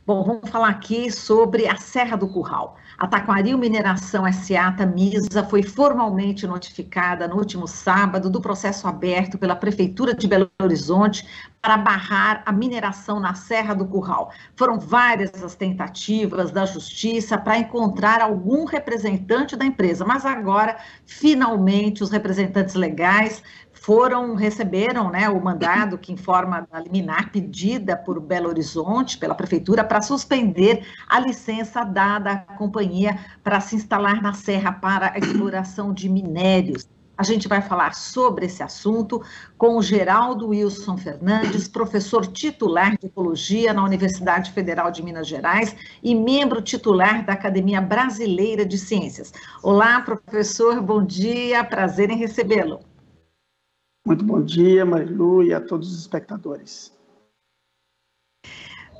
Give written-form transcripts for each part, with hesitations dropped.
Bom, vamos falar aqui sobre a Serra do Curral. A Taquaril Mineração S.A. Tamisa foi formalmente notificada no último sábado do processo aberto pela Prefeitura de Belo Horizonte para barrar a mineração na Serra do Curral. Foram várias as tentativas da Justiça para encontrar algum representante da empresa, mas agora, finalmente, os representantes legais receberam, né, o mandado que informa da liminar pedida por Belo Horizonte, pela Prefeitura, para suspender a licença dada à companhia para se instalar na Serra para a exploração de minérios. A gente vai falar sobre esse assunto com o Geraldo Wilson Fernandes, professor titular de Ecologia na Universidade Federal de Minas Gerais e membro titular da Academia Brasileira de Ciências. Olá, professor, bom dia, prazer em recebê-lo. Muito bom dia, Marilu, e a todos os espectadores.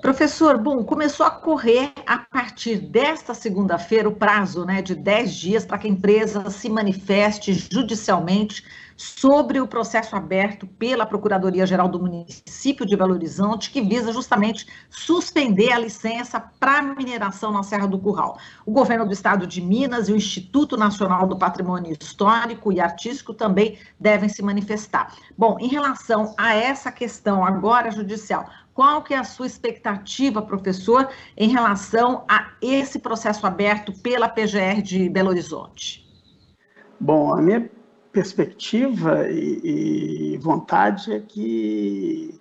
Professor, bom, começou a correr a partir desta segunda-feira o prazo, né, de 10 dias para que a empresa se manifeste judicialmente sobre o processo aberto pela Procuradoria-Geral do Município de Belo Horizonte, que visa justamente suspender a licença para mineração na Serra do Curral. O governo do estado de Minas e o Instituto Nacional do Patrimônio Histórico e Artístico também devem se manifestar. Bom, em relação a essa questão agora judicial, qual que é a sua expectativa, professor, em relação a esse processo aberto pela PGR de Belo Horizonte? Bom, a minha perspectiva e vontade é que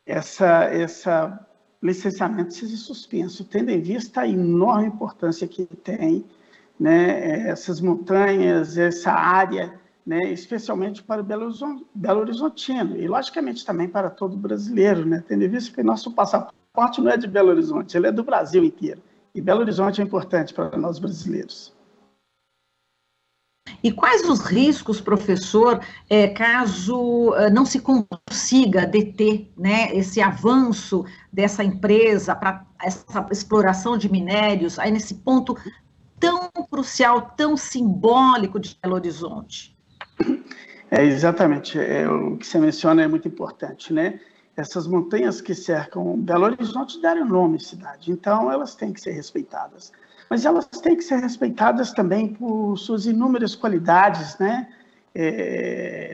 essa licenciamento seja suspenso, tendo em vista a enorme importância que tem, né, essas montanhas, essa área, né, especialmente para o Belo Horizontino e, logicamente, também para todo brasileiro, né, tendo em vista que nosso passaporte não é de Belo Horizonte, ele é do Brasil inteiro. E Belo Horizonte é importante para nós brasileiros. E quais os riscos, professor, caso não se consiga deter, né, esse avanço dessa empresa para essa exploração de minérios, aí nesse ponto tão crucial, tão simbólico de Belo Horizonte? Exatamente, o que você menciona é muito importante, né? Essas montanhas que cercam Belo Horizonte deram nome à cidade, então elas têm que ser respeitadas. Mas elas têm que ser respeitadas também por suas inúmeras qualidades, né?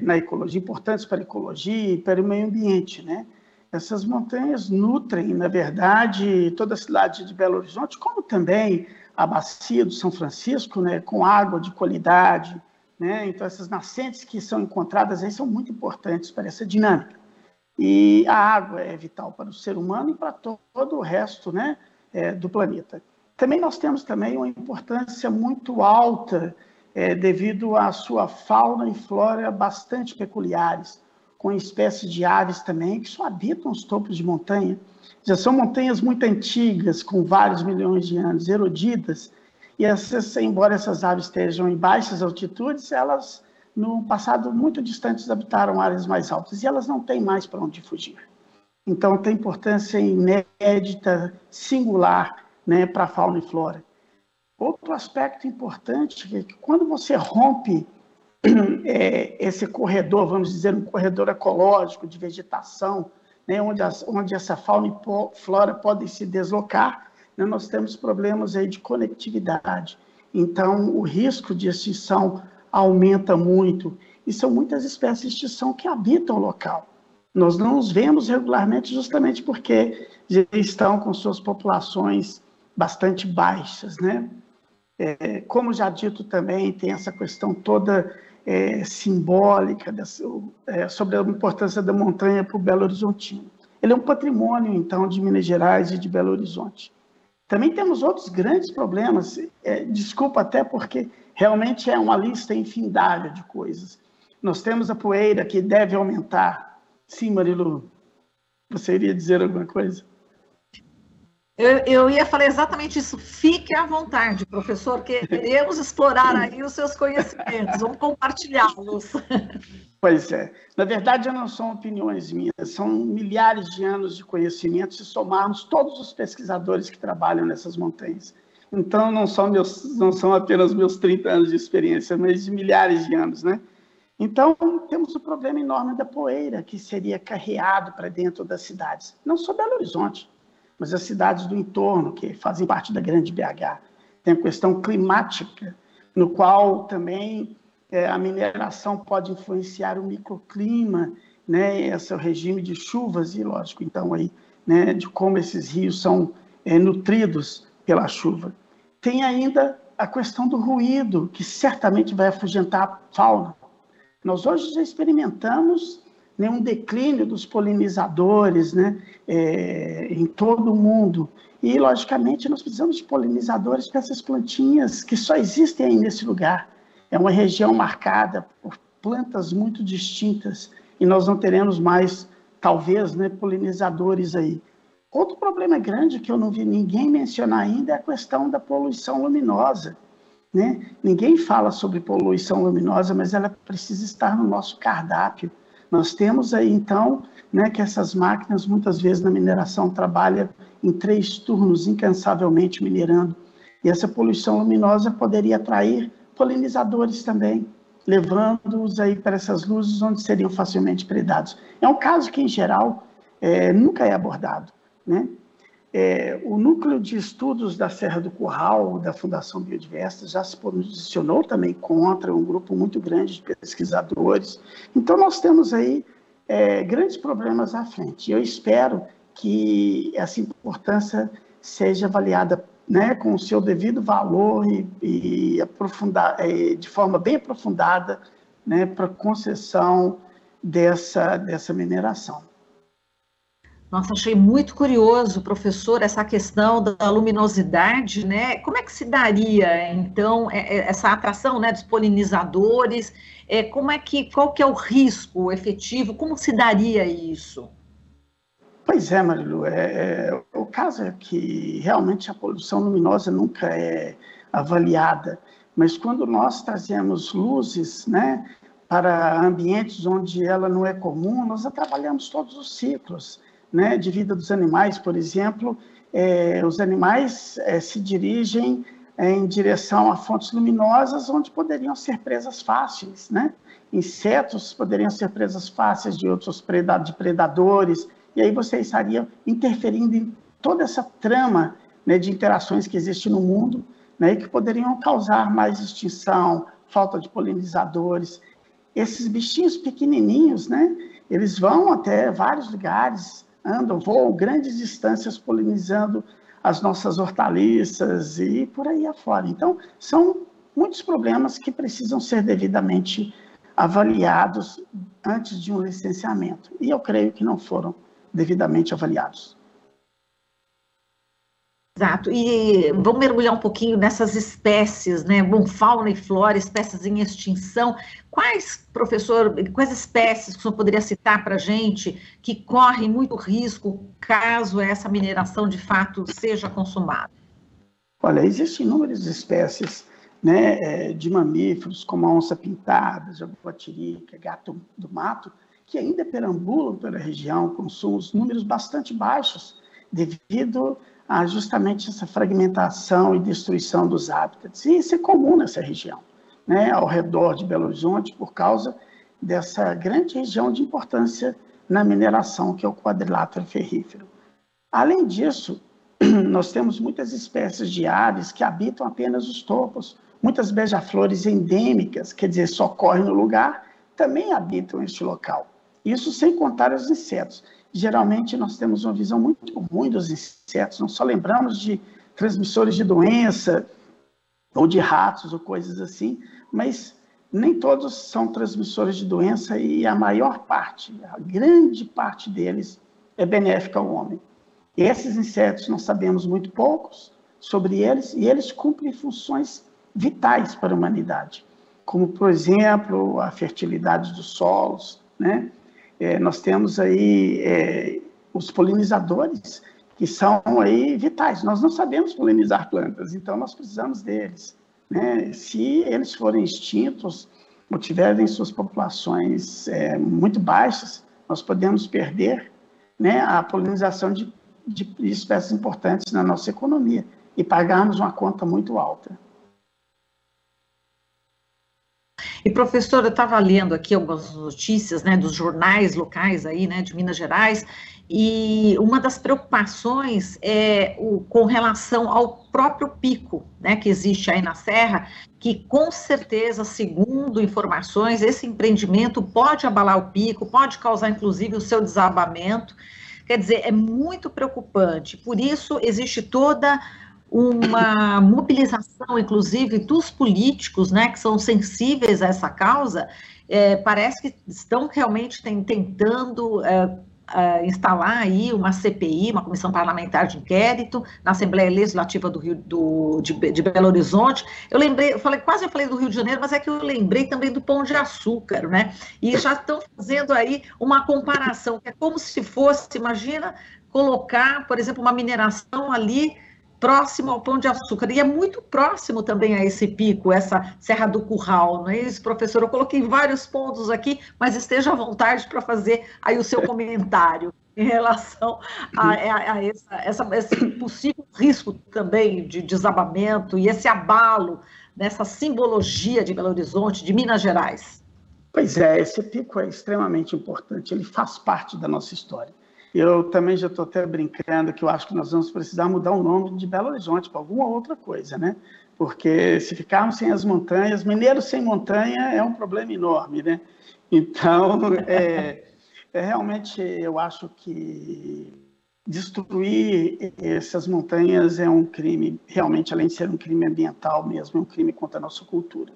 Na ecologia, importantes para a ecologia e para o meio ambiente, né? Essas montanhas nutrem, na verdade, toda a cidade de Belo Horizonte, como também a bacia do São Francisco, né? Com água de qualidade, né? Então, essas nascentes que são encontradas aí são muito importantes para essa dinâmica. E a água é vital para o ser humano e para todo o resto, né, do planeta. Também nós temos também uma importância muito alta devido à sua fauna e flora bastante peculiares, com espécies de aves também que só habitam os topos de montanha. Já são montanhas muito antigas, com vários milhões de anos, erodidas, e embora essas aves estejam em baixas altitudes, elas, no passado muito distantes, habitaram áreas mais altas, e elas não têm mais para onde fugir. Então, tem importância inédita, singular, né, para a fauna e flora. Outro aspecto importante é que quando você rompe esse corredor, vamos dizer, um corredor ecológico de vegetação, né, onde essa fauna e flora podem se deslocar, né, nós temos problemas aí de conectividade. Então, o risco de extinção aumenta muito, e são muitas espécies de extinção que habitam o local. Nós não os vemos regularmente justamente porque já estão com suas populações bastante baixas, né? Como já dito também, tem essa questão toda simbólica sobre a importância da montanha para o Belo Horizontino. Ele é um patrimônio, então, de Minas Gerais e de Belo Horizonte. Também temos outros grandes problemas, desculpa até porque realmente é uma lista infindável de coisas. Nós temos a poeira que deve aumentar. Sim, Marilu, você iria dizer alguma coisa? Eu ia falar exatamente isso. Fique à vontade, professor. Queremos explorar aí os seus conhecimentos. Vamos compartilhá-los. Pois é. Na verdade, não são opiniões minhas. São milhares de anos de conhecimento se somarmos todos os pesquisadores que trabalham nessas montanhas. Então, não são apenas meus 30 anos de experiência, mas de milhares de anos, né? Então, temos o problema enorme da poeira que seria carreado para dentro das cidades. Não só Belo Horizonte. mas as cidades do entorno, que fazem parte da grande BH. Tem a questão climática, no qual também a mineração pode influenciar o microclima, né, esse é o regime de chuvas e, lógico, então, aí, né, de como esses rios são nutridos pela chuva. Tem ainda a questão do ruído, que certamente vai afugentar a fauna. Nós hoje já experimentamos, né, um declínio dos polinizadores, né, em todo o mundo. E, logicamente, nós precisamos de polinizadores para essas plantinhas que só existem aí nesse lugar. É uma região marcada por plantas muito distintas e nós não teremos mais, talvez, né, polinizadores aí. Outro problema grande que eu não vi ninguém mencionar ainda é a questão da poluição luminosa, né? Ninguém fala sobre poluição luminosa, mas ela precisa estar no nosso cardápio. Nós temos aí, então, né, que essas máquinas, muitas vezes na mineração, trabalham em 3 turnos, incansavelmente minerando. E essa poluição luminosa poderia atrair polinizadores também, levando-os aí para essas luzes onde seriam facilmente predados. É um caso que, em geral, nunca é abordado, né? O Núcleo de Estudos da Serra do Curral, da Fundação Biodiversa, já se posicionou também contra, um grupo muito grande de pesquisadores. Então, nós temos aí grandes problemas à frente. Eu espero que essa importância seja avaliada, né, com o seu devido valor e aprofundar, de forma bem aprofundada, né, para a concessão dessa mineração. Nossa, achei muito curioso, professor, essa questão da luminosidade, né? Como é que se daria, então, essa atração, né, dos polinizadores? Qual que é o risco efetivo? Como se daria isso? Pois é, Marilu, o caso é que realmente a poluição luminosa nunca é avaliada, mas quando nós trazemos luzes, né, para ambientes onde ela não é comum, nós trabalhamos todos os ciclos, né, de vida dos animais. Por exemplo, os animais se dirigem em direção a fontes luminosas onde poderiam ser presas fáceis, né? Insetos poderiam ser presas fáceis de outros predadores, e aí você estaria interferindo em toda essa trama, né, de interações que existe no mundo, né, e que poderiam causar mais extinção, falta de polinizadores. Esses bichinhos pequenininhos, né, eles vão até vários lugares, andam, voam grandes distâncias polinizando as nossas hortaliças e por aí afora. Então, são muitos problemas que precisam ser devidamente avaliados antes de um licenciamento. E eu creio que não foram devidamente avaliados. Exato, e vamos mergulhar um pouquinho nessas espécies, né? Bom, fauna e flora, espécies em extinção. Quais espécies que o senhor poderia citar para a gente que correm muito risco caso essa mineração de fato seja consumada? Olha, existem inúmeras espécies, né, de mamíferos, como a onça-pintada, jabuatirica, gato do mato, que ainda perambulam pela região com números bastante baixos, devido a justamente essa fragmentação e destruição dos hábitats. E isso é comum nessa região, né, ao redor de Belo Horizonte, por causa dessa grande região de importância na mineração, que é o quadrilátero ferrífero. Além disso, nós temos muitas espécies de aves que habitam apenas os topos, muitas beija-flores endêmicas, quer dizer, só correm no lugar, também habitam este local. Isso sem contar os insetos. Geralmente nós temos uma visão muito ruim dos insetos, não só lembramos de transmissores de doença, ou de ratos, ou coisas assim, mas nem todos são transmissores de doença e a maior parte, a grande parte deles é benéfica ao homem. E esses insetos nós sabemos muito poucos sobre eles e eles cumprem funções vitais para a humanidade, como, por exemplo, a fertilidade dos solos, né? Nós temos aí os polinizadores, que são aí vitais. Nós não sabemos polinizar plantas, então nós precisamos deles, né? Se eles forem extintos ou tiverem suas populações muito baixas, nós podemos perder, né, a polinização de espécies importantes na nossa economia e pagarmos uma conta muito alta. E, professor, eu estava lendo aqui algumas notícias, né, dos jornais locais aí, né, de Minas Gerais, e uma das preocupações é com relação ao próprio pico, né, que existe aí na Serra, que com certeza, segundo informações, esse empreendimento pode abalar o pico, pode causar, inclusive, o seu desabamento. Quer dizer, é muito preocupante. Por isso, existe toda uma mobilização, inclusive, dos políticos, né, que são sensíveis a essa causa, parece que estão realmente tentando instalar aí uma CPI, uma comissão parlamentar de inquérito, na Assembleia Legislativa de Belo Horizonte. Eu lembrei, quase eu falei do Rio de Janeiro, mas é que eu lembrei também do Pão de Açúcar, né? E já estão fazendo aí uma comparação, que é como se fosse, imagina, colocar, por exemplo, uma mineração ali próximo ao Pão de Açúcar, e é muito próximo também a esse pico, essa Serra do Curral, não é isso, professor? Eu coloquei vários pontos aqui, mas esteja à vontade para fazer aí o seu comentário em relação a esse possível risco também de desabamento e esse abalo nessa simbologia de Belo Horizonte, de Minas Gerais. Pois é, esse pico é extremamente importante, ele faz parte da nossa história. Eu também já estou até brincando que eu acho que nós vamos precisar mudar o nome de Belo Horizonte para alguma outra coisa, né? Porque se ficarmos sem as montanhas, mineiros sem montanha é um problema enorme, né? Então, realmente, eu acho que destruir essas montanhas é um crime, realmente, além de ser um crime ambiental mesmo, é um crime contra a nossa cultura.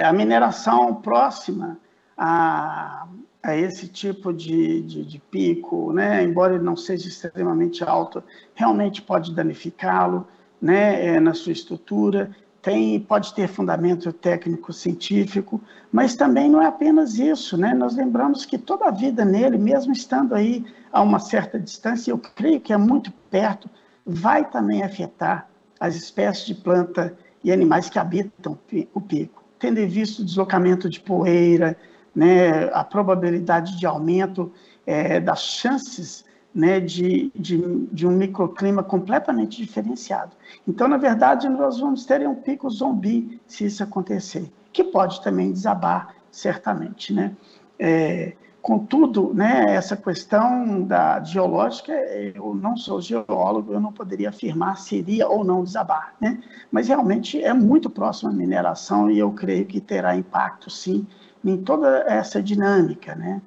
A mineração próxima a esse tipo de pico, né, embora ele não seja extremamente alto, realmente pode danificá-lo, né, na sua estrutura, pode ter fundamento técnico-científico, mas também não é apenas isso, né? Nós lembramos que toda a vida nele, mesmo estando aí a uma certa distância, eu creio que é muito perto, vai também afetar as espécies de planta e animais que habitam o pico, tendo em vista o deslocamento de poeira, né, a probabilidade de aumento das chances, né, de um microclima completamente diferenciado. Então, na verdade, nós vamos ter um pico zumbi se isso acontecer, que pode também desabar, certamente, né? Contudo, né, essa questão geológica, eu não sou geólogo, eu não poderia afirmar se iria ou não desabar, né? Mas realmente é muito próximo à mineração e eu creio que terá impacto, sim, em toda essa dinâmica, né?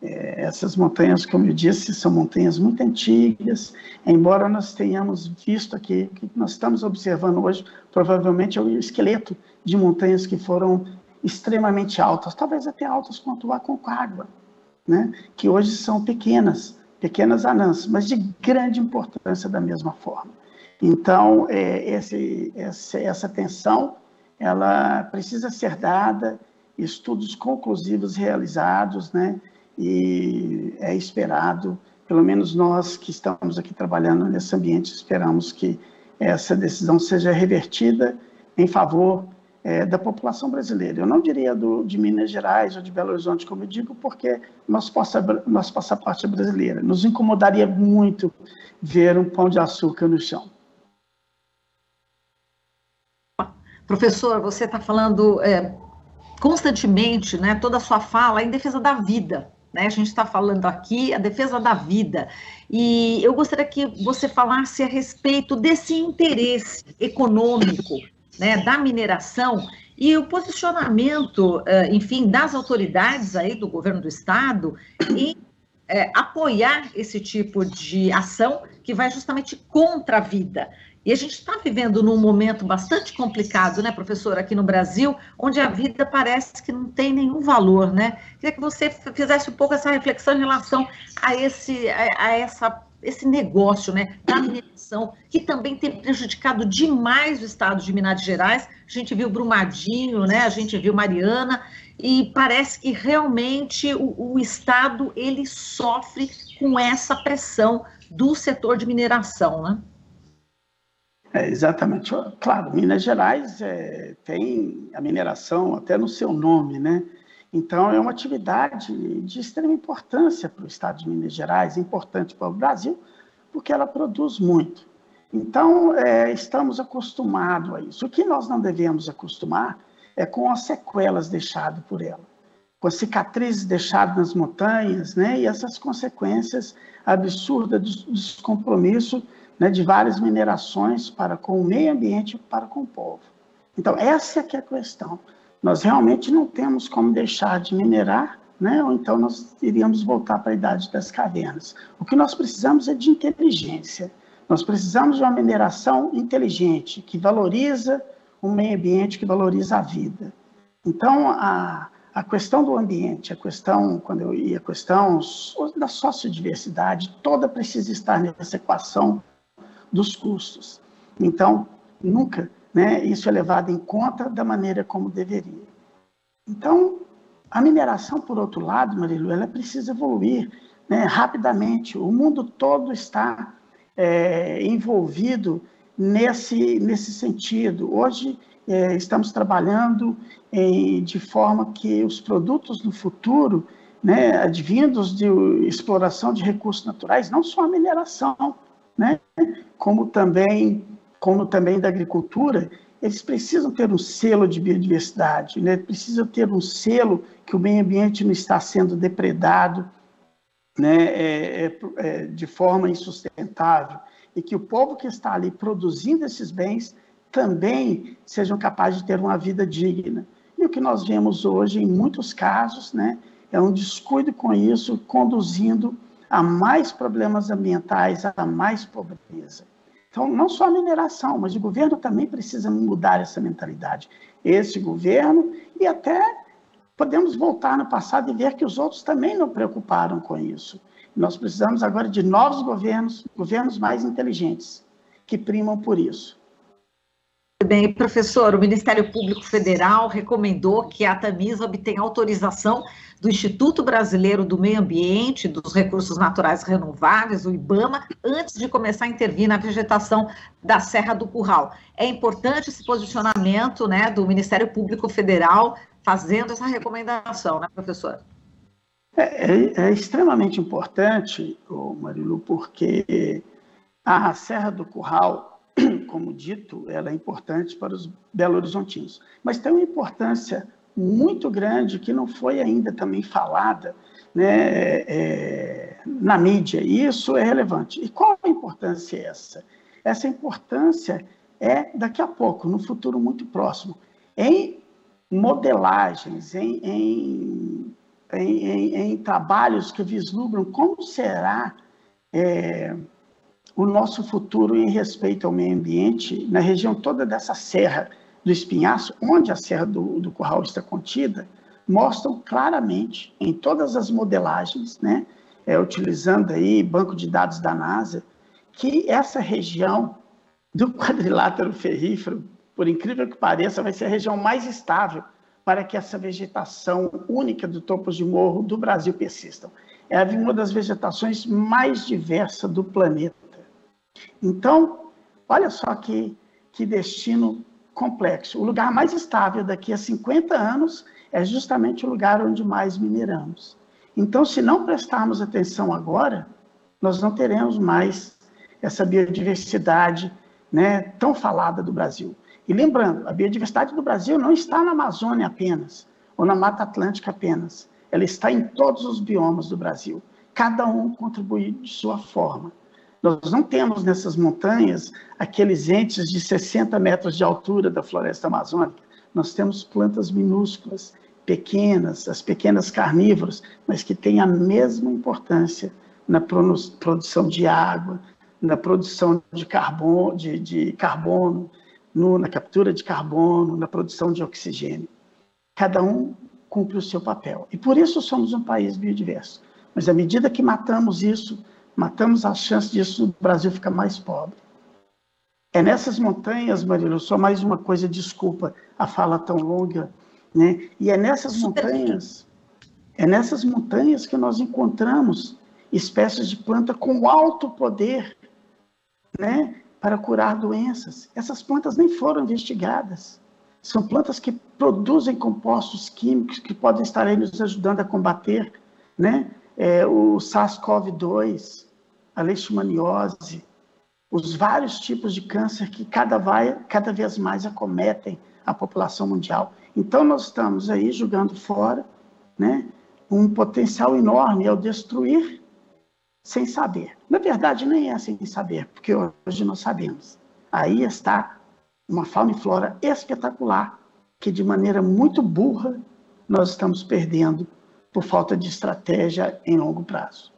Essas montanhas, como eu disse, são montanhas muito antigas, embora nós tenhamos visto aqui, que nós estamos observando hoje, provavelmente é o esqueleto de montanhas que foram extremamente altas, talvez até altas quanto a Aconcagua, né? Que hoje são pequenas anãs, mas de grande importância da mesma forma. Então, essa atenção, ela precisa ser dada, estudos conclusivos realizados, né? E é esperado, pelo menos nós que estamos aqui trabalhando nesse ambiente, esperamos que essa decisão seja revertida em favor da população brasileira. Eu não diria de Minas Gerais ou de Belo Horizonte, como eu digo, porque nosso passaporte é brasileiro. Nos incomodaria muito ver um pão de açúcar no chão. Professor, você está falando constantemente, né, toda a sua fala em defesa da vida, né? A gente está falando aqui a defesa da vida. E eu gostaria que você falasse a respeito desse interesse econômico, né, da mineração e o posicionamento, enfim, das autoridades aí do governo do estado em apoiar esse tipo de ação que vai justamente contra a vida. E a gente está vivendo num momento bastante complicado, né, professor, aqui no Brasil, onde a vida parece que não tem nenhum valor, né? Queria que você fizesse um pouco essa reflexão em relação a esse negócio, né, da mineração, que também tem prejudicado demais o estado de Minas Gerais. A gente viu Brumadinho, né, a gente viu Mariana, e parece que realmente o estado, ele sofre com essa pressão do setor de mineração, né? Exatamente. Claro, Minas Gerais tem a mineração até no seu nome, né? Então, é uma atividade de extrema importância para o estado de Minas Gerais, importante para o Brasil, porque ela produz muito. Então, estamos acostumados a isso. O que nós não devemos acostumar com as sequelas deixadas por ela, com as cicatrizes deixadas nas montanhas, né, e essas consequências absurdas do descompromisso, né, de várias minerações para com o meio ambiente e para com o povo. Então, essa é que é a questão. Nós realmente não temos como deixar de minerar, né, ou então nós iríamos voltar para a idade das cavernas. O que nós precisamos é de inteligência. Nós precisamos de uma mineração inteligente, que valoriza o meio ambiente, que valoriza a vida. Então, a questão do ambiente, a questão da sociodiversidade, toda precisa estar nessa equação dos custos. Então, nunca, né, isso é levado em conta da maneira como deveria. Então, a mineração, por outro lado, Marilu, ela precisa evoluir, né, rapidamente. O mundo todo está envolvido nesse sentido. Hoje, estamos trabalhando de forma que os produtos no futuro, né, advindos de exploração de recursos naturais, não só a mineração, né, como também da agricultura, eles precisam ter um selo de biodiversidade, né, precisam ter um selo que o meio ambiente não está sendo depredado, né, de forma insustentável, e que o povo que está ali produzindo esses bens também sejam capazes de ter uma vida digna. E o que nós vemos hoje, em muitos casos, né, é um descuido com isso, conduzindo a mais problemas ambientais, a mais pobreza. Então, não só a mineração, mas o governo também precisa mudar essa mentalidade. Esse governo, e até podemos voltar no passado e ver que os outros também não preocuparam com isso. Nós precisamos agora de novos governos mais inteligentes, que primam por isso. Bem, professor, o Ministério Público Federal recomendou que a Tamisa obtenha autorização do Instituto Brasileiro do Meio Ambiente, dos Recursos Naturais Renováveis, o IBAMA, antes de começar a intervir na vegetação da Serra do Curral. É importante esse posicionamento, né, do Ministério Público Federal fazendo essa recomendação, né, professor? É extremamente importante, Marilu, porque a Serra do Curral, como dito, ela é importante para os belo-horizontinos, mas tem uma importância muito grande que não foi ainda também falada, né, na mídia, e isso é relevante. E qual a importância é essa? Essa importância é, daqui a pouco, no futuro muito próximo, em modelagens, em trabalhos que vislumbram como será o nosso futuro em respeito ao meio ambiente, na região toda dessa Serra do Espinhaço, onde a Serra do Curral está contida, mostram claramente, em todas as modelagens, né, utilizando aí banco de dados da NASA, que essa região do quadrilátero ferrífero, por incrível que pareça, vai ser a região mais estável para que essa vegetação única do topo de morro do Brasil persista. É uma das vegetações mais diversas do planeta. Então, olha só que destino complexo. O lugar mais estável daqui a 50 anos é justamente o lugar onde mais mineramos. Então, se não prestarmos atenção agora, nós não teremos mais essa biodiversidade, né, tão falada do Brasil. E lembrando, a biodiversidade do Brasil não está na Amazônia apenas, ou na Mata Atlântica apenas. Ela está em todos os biomas do Brasil. Cada um contribui de sua forma. Nós não temos nessas montanhas aqueles entes de 60 metros de altura da floresta amazônica. Nós temos plantas minúsculas, pequenas, as pequenas carnívoras, mas que têm a mesma importância na produção de água, na produção de carbono, na captura de carbono, na produção de oxigênio. Cada um cumpre o seu papel. E por isso somos um país biodiverso. Mas à medida que matamos isso, matamos a chance disso o Brasil ficar mais pobre. É nessas montanhas, Marilu, só mais uma coisa, desculpa a fala tão longa, né? E é nessas montanhas que nós encontramos espécies de planta com alto poder, né, para curar doenças. Essas plantas nem foram investigadas. São plantas que produzem compostos químicos que podem estar aí nos ajudando a combater, né, o SARS-CoV-2, a leishmaniose, os vários tipos de câncer que cada vez mais acometem a população mundial. Então, nós estamos aí jogando fora, né, um potencial enorme ao destruir sem saber. Na verdade, nem é sem saber, porque hoje nós sabemos. Aí está uma fauna e flora espetacular, que de maneira muito burra nós estamos perdendo por falta de estratégia em longo prazo.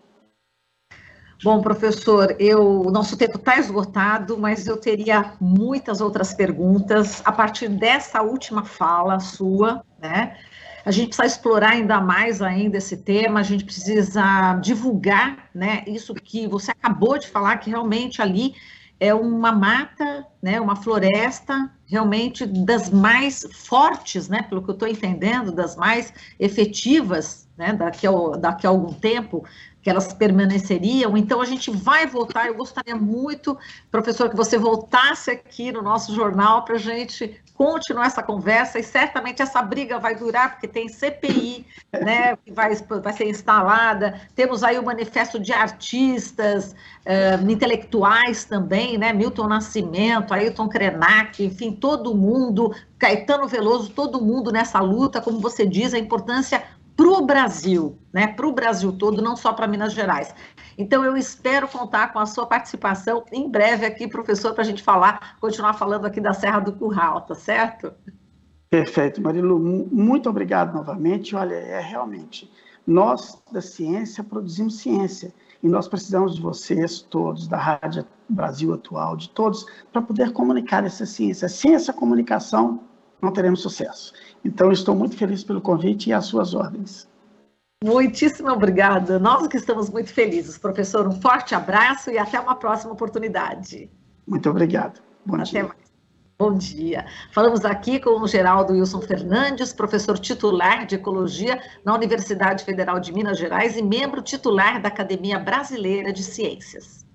Bom, professor, o nosso tempo está esgotado, mas eu teria muitas outras perguntas a partir dessa última fala sua, né? A gente precisa explorar ainda mais ainda esse tema, a gente precisa divulgar, né? Isso que você acabou de falar, que realmente ali é uma mata, né? Uma floresta realmente das mais fortes, né? Pelo que eu estou entendendo, das mais efetivas, né? Daqui a algum tempo, que elas permaneceriam. Então, a gente vai voltar. Eu gostaria muito, professor, que você voltasse aqui no nosso jornal para a gente continuar essa conversa, e certamente essa briga vai durar, porque tem CPI, né, que vai ser instalada, temos aí o manifesto de artistas, intelectuais também, né, Milton Nascimento, Ailton Krenak, enfim, todo mundo, Caetano Veloso, todo mundo nessa luta, como você diz, a importância para o Brasil, né, para o Brasil todo, não só para Minas Gerais. Então, eu espero contar com a sua participação em breve aqui, professor, para a gente continuar falando aqui da Serra do Curral, tá certo? Perfeito, Marilu, muito obrigado novamente. Olha, realmente, nós da ciência produzimos ciência, e nós precisamos de vocês todos, da Rádio Brasil Atual, de todos, para poder comunicar essa ciência. Sem essa comunicação, não teremos sucesso. Então, estou muito feliz pelo convite e às suas ordens. Muitíssimo obrigada. Nós que estamos muito felizes. Professor, um forte abraço e até uma próxima oportunidade. Muito obrigado. Bom dia. Até mais. Bom dia. Falamos aqui com o Geraldo Wilson Fernandes, professor titular de Ecologia na Universidade Federal de Minas Gerais e membro titular da Academia Brasileira de Ciências.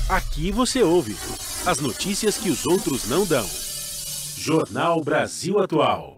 Aqui você ouve as notícias que os outros não dão. Jornal Brasil Atual.